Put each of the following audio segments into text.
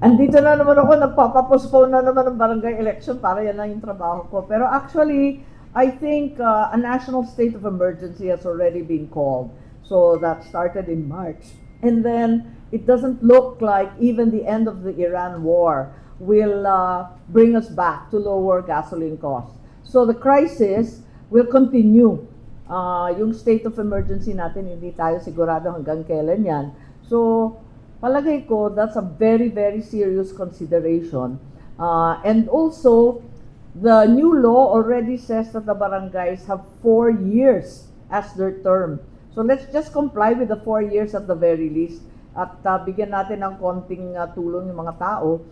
andito na naman ako, nagpapapostpone na naman ng barangay election para yan lang yung trabaho ko. Pero actually, I think a national state of emergency has already been called. So that started in March. And then it doesn't look like even the end of the Iran war will bring us back to lower gasoline costs. So the crisis will continue. Yung state of emergency natin, hindi tayo sigurado hanggang kailan yan. So, palagay ko, that's a very, very serious consideration. And also, the new law already says that the barangays have 4 years as their term. So let's just comply with the 4 years at the very least. At bigyan natin ng konting tulong yung mga tao.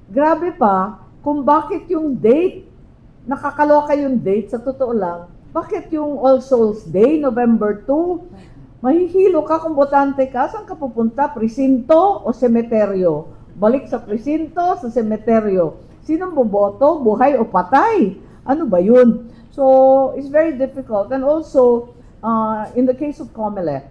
Grabe pa, kung bakit yung date, nakakaloka yung date, sa totoo lang, bakit yung All Souls Day, November 2, mahihilo ka kung botante ka, saan ka pupunta? Presinto o semeteryo? Balik sa presinto, sa semeteryo. Sinong boboto? Buhay o patay? Ano ba yun? So, it's very difficult. And also, in the case of COMELEC,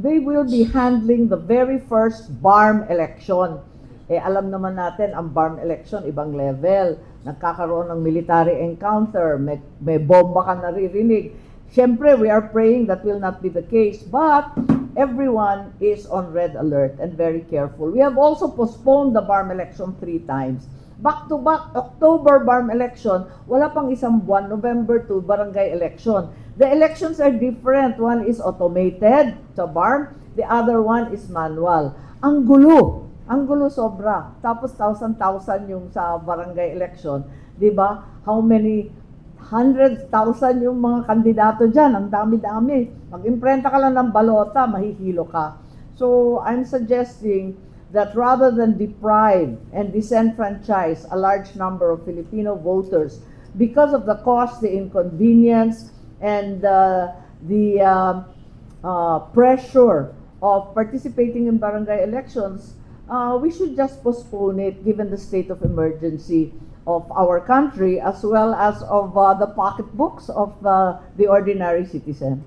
they will be handling the very first BARM election. Alam naman natin, ang BARM election, ibang level. Nagkakaroon ng military encounter, may bomba ka naririnig. Siyempre, we are praying that will not be the case, but everyone is on red alert and very careful. We have also postponed the BARM election 3 times. Back-to-back, October BARM election, wala pang isang buwan, November 2, barangay election. The elections are different. One is automated sa BARM, the other one is manual. Ang gulo sobra. Tapos 1,000 yung sa barangay election. Di ba? How many 100,000 yung mga kandidato dyan. Ang dami-dami. Mag-imprenta ka lang ng balota, mahihilo ka. So, I'm suggesting that rather than deprive and disenfranchise a large number of Filipino voters because of the cost, the inconvenience, and the pressure of participating in barangay elections, we should just postpone it given the state of emergency of our country as well as of the pocketbooks of the ordinary citizen.